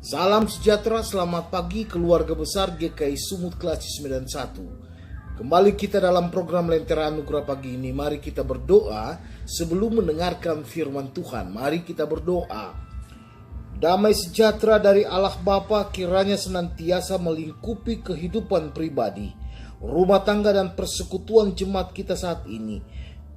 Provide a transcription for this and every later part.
Salam sejahtera, selamat pagi keluarga besar GKI Sumut Klasi 91. Kembali kita dalam program Lentera Anugerah pagi ini. Mari kita berdoa sebelum mendengarkan firman Tuhan. Mari kita berdoa. Damai sejahtera dari Allah Bapa kiranya senantiasa melingkupi kehidupan pribadi, rumah tangga dan persekutuan jemaat kita saat ini.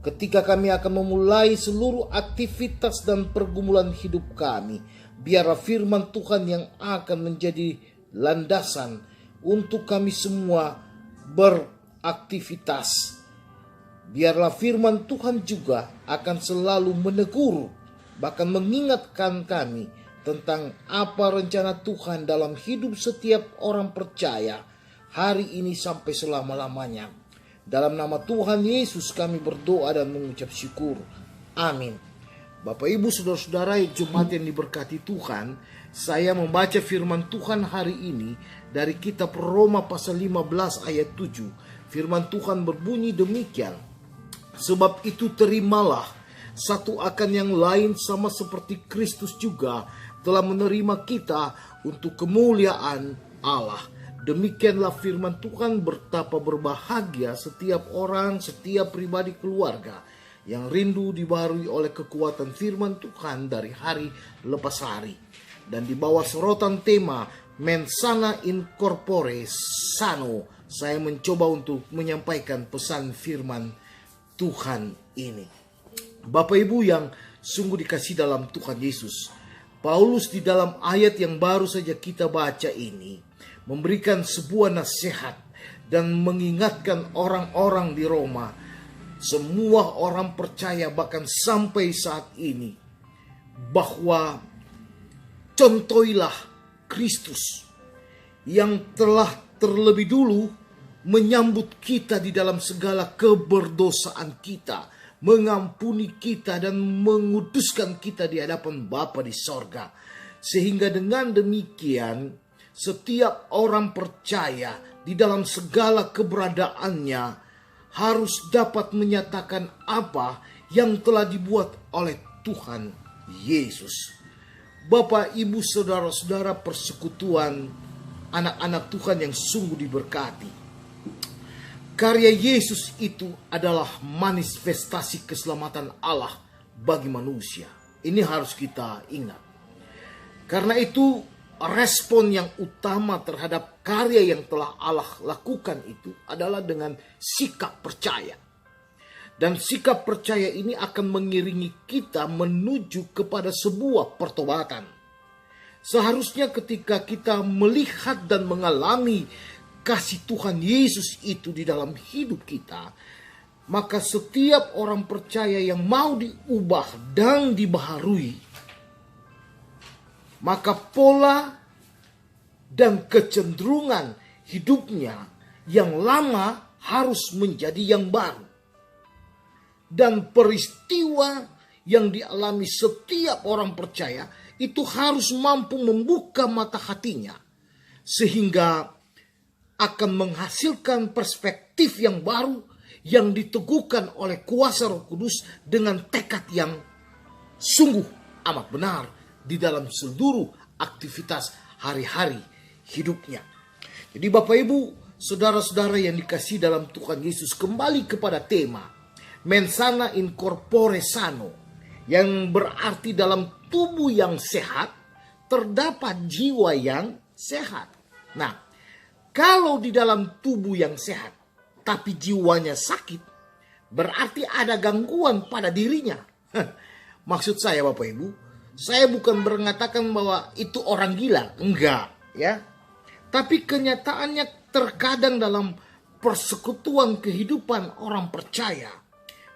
Ketika kami akan memulai seluruh aktivitas dan pergumulan hidup kami, biarlah firman Tuhan yang akan menjadi landasan untuk kami semua beraktivitas. Biarlah firman Tuhan juga akan selalu menegur, bahkan mengingatkan kami tentang apa rencana Tuhan dalam hidup setiap orang percaya hari ini sampai selama-lamanya. Dalam nama Tuhan Yesus kami berdoa dan mengucap syukur. Amin. Bapak Ibu Saudara-saudara jemaat yang diberkati Tuhan, saya membaca firman Tuhan hari ini dari kitab Roma pasal 15 ayat 7. Firman Tuhan berbunyi demikian. Sebab itu terimalah satu akan yang lain sama seperti Kristus juga telah menerima kita untuk kemuliaan Allah. Demikianlah firman Tuhan. Betapa berbahagia setiap orang, setiap pribadi keluarga yang rindu dibaharui oleh kekuatan firman Tuhan dari hari lepas hari. Dan di bawah sorotan tema Mens Sana in Corpore Sano, saya mencoba untuk menyampaikan pesan firman Tuhan ini. Bapak Ibu yang sungguh dikasihi dalam Tuhan Yesus, Paulus di dalam ayat yang baru saja kita baca ini memberikan sebuah nasihat dan mengingatkan orang-orang di Roma, semua orang percaya bahkan sampai saat ini, bahwa contohilah Kristus yang telah terlebih dulu menyambut kita di dalam segala keberdosaan kita, mengampuni kita dan menguduskan kita di hadapan Bapa di sorga. Sehingga dengan demikian setiap orang percaya di dalam segala keberadaannya harus dapat menyatakan apa yang telah dibuat oleh Tuhan Yesus. Bapak, Ibu, Saudara-saudara persekutuan anak-anak Tuhan yang sungguh diberkati. Karya Yesus itu adalah manifestasi keselamatan Allah bagi manusia. Ini harus kita ingat. Karena itu respon yang utama terhadap karya yang telah Allah lakukan itu adalah dengan sikap percaya. Dan sikap percaya ini akan mengiringi kita menuju kepada sebuah pertobatan. Seharusnya ketika kita melihat dan mengalami kasih Tuhan Yesus itu di dalam hidup kita, maka setiap orang percaya yang mau diubah dan dibaharui, maka pola dan kecenderungan hidupnya yang lama harus menjadi yang baru. Dan peristiwa yang dialami setiap orang percaya itu harus mampu membuka mata hatinya, sehingga akan menghasilkan perspektif yang baru yang diteguhkan oleh kuasa Roh Kudus dengan tekad yang sungguh amat benar di dalam seluruh aktivitas hari-hari hidupnya. Jadi Bapak Ibu, Saudara-saudara yang dikasihi dalam Tuhan Yesus, kembali kepada tema Mens Sana in Corpore Sano, yang berarti dalam tubuh yang sehat terdapat jiwa yang sehat. Nah, kalau di dalam tubuh yang sehat tapi jiwanya sakit, berarti ada gangguan pada dirinya. Maksud saya Bapak Ibu, saya bukan mengatakan bahwa itu orang gila, enggak ya. Tapi kenyataannya terkadang dalam persekutuan kehidupan orang percaya,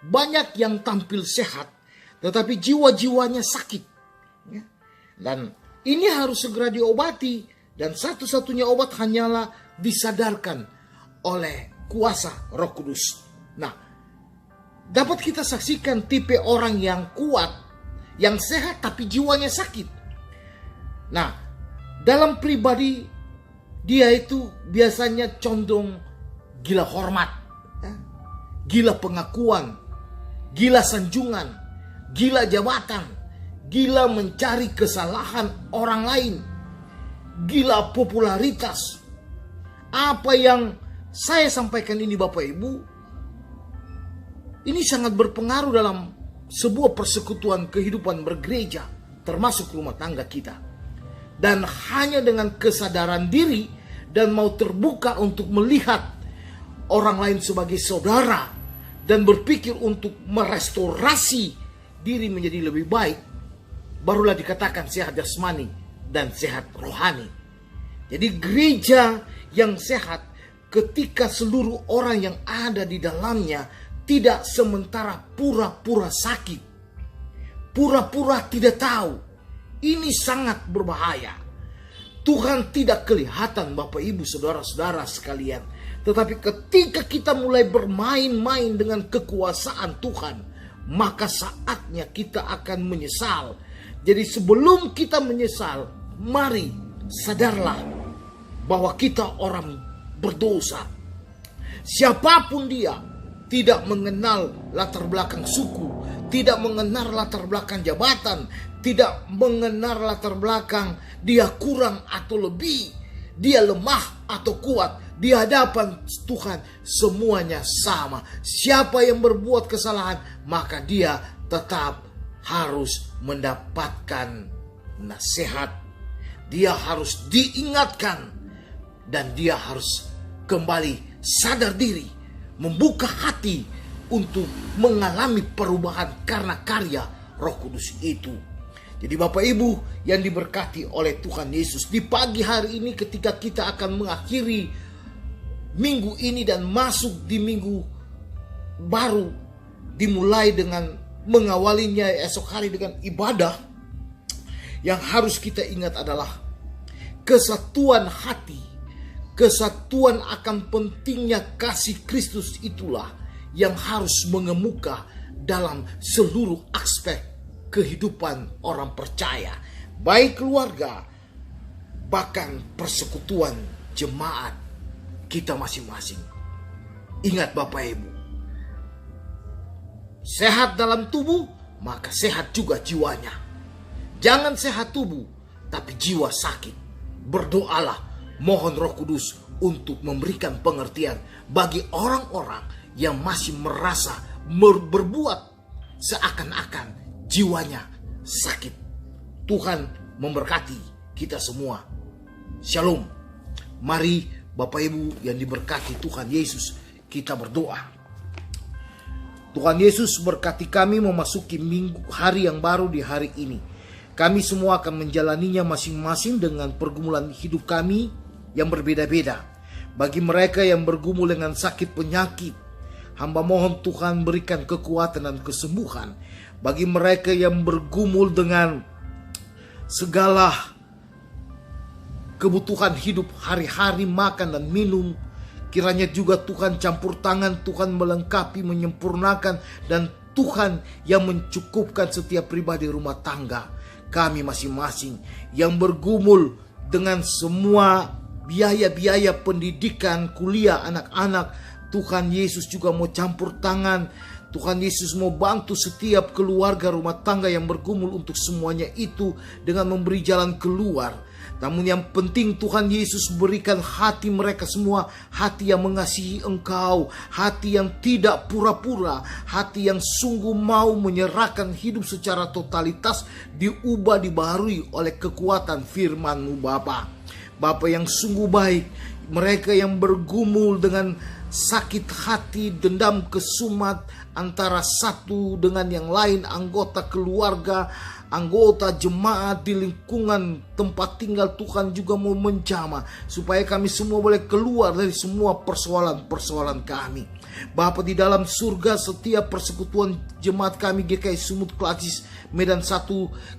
banyak yang tampil sehat tetapi jiwa-jiwanya sakit ya. Dan ini harus segera diobati, dan satu-satunya obat hanyalah disadarkan oleh kuasa Roh Kudus. Nah, dapat kita saksikan tipe orang yang kuat, yang sehat tapi jiwanya sakit. Nah, dalam pribadi dia itu biasanya condong gila hormat, gila pengakuan, gila sanjungan, gila jabatan, gila mencari kesalahan orang lain. gila popularitas. Apa yang saya sampaikan ini Bapak Ibu, ini sangat berpengaruh dalam sebuah persekutuan kehidupan bergereja, termasuk rumah tangga kita. Dan hanya dengan kesadaran diri dan mau terbuka untuk melihat orang lain sebagai saudara dan berpikir untuk merestorasi diri menjadi lebih baik, barulah dikatakan sehat jasmani dan sehat rohani. Jadi gereja yang sehat ketika seluruh orang yang ada di dalamnya tidak sementara pura-pura sakit, pura-pura tidak tahu. Ini sangat berbahaya. Tuhan tidak kelihatan Bapak Ibu saudara-saudara sekalian. Tetapi ketika kita mulai bermain-main dengan kekuasaan Tuhan, maka saatnya kita akan menyesal. Jadi sebelum kita menyesal, mari sadarlah bahwa kita orang berdosa. Siapapun dia, tidak mengenal latar belakang suku, tidak mengenal latar belakang jabatan, tidak mengenal latar belakang dia kurang atau lebih, dia lemah atau kuat. Di hadapan Tuhan semuanya sama. Siapa yang berbuat kesalahan, maka dia tetap harus mendapatkan nasihat. Dia harus diingatkan dan dia harus kembali sadar diri, membuka hati untuk mengalami perubahan karena karya Roh Kudus itu. Jadi Bapak Ibu yang diberkati oleh Tuhan Yesus, di pagi hari ini ketika kita akan mengakhiri minggu ini dan masuk di minggu baru, dimulai dengan mengawalinya esok hari dengan ibadah, yang harus kita ingat adalah kesatuan hati, kesatuan akan pentingnya kasih Kristus itulah yang harus mengemuka dalam seluruh aspek kehidupan orang percaya, baik keluarga, bahkan persekutuan jemaat kita masing-masing. Ingat Bapak Ibu, sehat dalam tubuh, maka sehat juga jiwanya. Jangan sehat tubuh, tapi jiwa sakit. Berdoalah, mohon Roh Kudus untuk memberikan pengertian bagi orang-orang yang masih merasa berbuat seakan-akan jiwanya sakit. Tuhan memberkati kita semua. Shalom. Mari Bapak Ibu yang diberkati Tuhan Yesus, kita berdoa. Tuhan Yesus berkati kami memasuki hari yang baru di hari ini. Kami semua akan menjalaninya masing-masing dengan pergumulan hidup kami yang berbeda-beda. Bagi mereka yang bergumul dengan sakit penyakit, hamba mohon Tuhan berikan kekuatan dan kesembuhan. Bagi mereka yang bergumul dengan segala kebutuhan hidup hari-hari, makan dan minum, kiranya juga Tuhan campur tangan, Tuhan melengkapi, menyempurnakan, dan Tuhan yang mencukupkan setiap pribadi rumah tangga kami masing-masing yang bergumul dengan semua biaya-biaya pendidikan, kuliah anak-anak. Tuhan Yesus juga mau campur tangan. Tuhan Yesus mau bantu setiap keluarga rumah tangga yang bergumul untuk semuanya itu dengan memberi jalan keluar. Namun yang penting Tuhan Yesus berikan hati mereka semua, hati yang mengasihi Engkau, hati yang tidak pura-pura, hati yang sungguh mau menyerahkan hidup secara totalitas, diubah, dibaharui oleh kekuatan firman-Mu Bapa. Bapa yang sungguh baik, mereka yang bergumul dengan sakit hati, dendam, kesumat antara satu dengan yang lain, anggota keluarga, anggota jemaat di lingkungan tempat tinggal, Tuhan juga mau menjamah supaya kami semua boleh keluar dari semua persoalan-persoalan kami. Bapa di dalam surga, setiap persekutuan jemaat kami GKI Sumut Klasis Medan 1,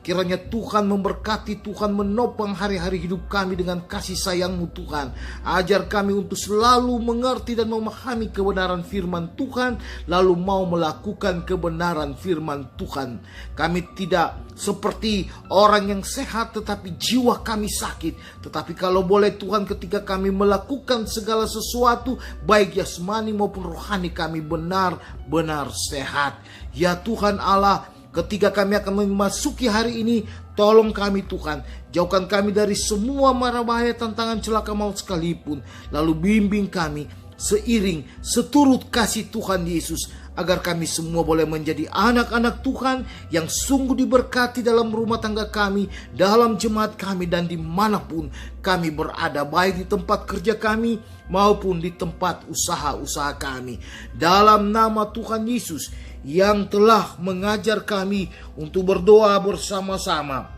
kiranya Tuhan memberkati, Tuhan menopang hari-hari hidup kami dengan kasih sayang-Mu Tuhan. Ajar kami untuk selalu mengerti dan memahami kebenaran firman Tuhan, lalu mau melakukan kebenaran firman Tuhan. Kami tidak seperti orang yang sehat tetapi jiwa kami sakit. Tetapi kalau boleh Tuhan, ketika kami melakukan segala sesuatu baik jasmani maupun rohani, kami benar-benar sehat. Ya Tuhan Allah, Ketika kami akan memasuki hari ini, tolong kami Tuhan, jauhkan kami dari semua mara bahaya, tantangan, celaka maut sekalipun. Lalu bimbing kami seiring seturut kasih Tuhan Yesus, agar kami semua boleh menjadi anak-anak Tuhan yang sungguh diberkati dalam rumah tangga kami, dalam jemaat kami, dan dimanapun kami berada, baik di tempat kerja kami maupun di tempat usaha-usaha kami. Dalam nama Tuhan Yesus yang telah mengajar kami untuk berdoa bersama-sama.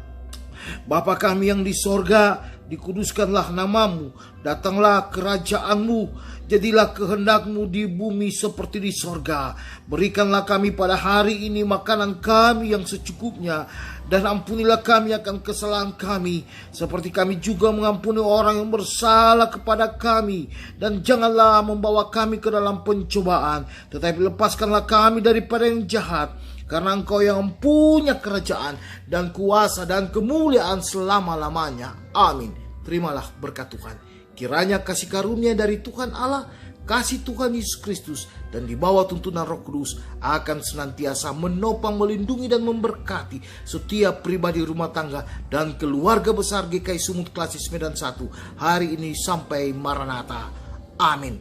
Bapa kami yang di sorga, dikuduskanlah namamu, datanglah kerajaanmu, jadilah kehendakmu di bumi seperti di sorga. Berikanlah kami pada hari ini makanan kami yang secukupnya, dan ampunilah kami akan kesalahan kami, seperti kami juga mengampuni orang yang bersalah kepada kami. Dan janganlah membawa kami ke dalam pencobaan, tetapi lepaskanlah kami daripada yang jahat. Karena Engkau yang punya kerajaan dan kuasa dan kemuliaan selama-lamanya. Amin. Terimalah berkat Tuhan. Kiranya kasih karunia dari Tuhan Allah, kasih Tuhan Yesus Kristus, dan di bawah tuntunan Roh Kudus akan senantiasa menopang, melindungi, dan memberkati setiap pribadi rumah tangga dan keluarga besar GKI Sumut Klasis Medan 1 hari ini sampai Maranatha. Amin.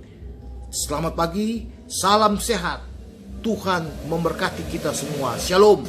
Selamat pagi, salam sehat. Tuhan memberkati kita semua. Shalom.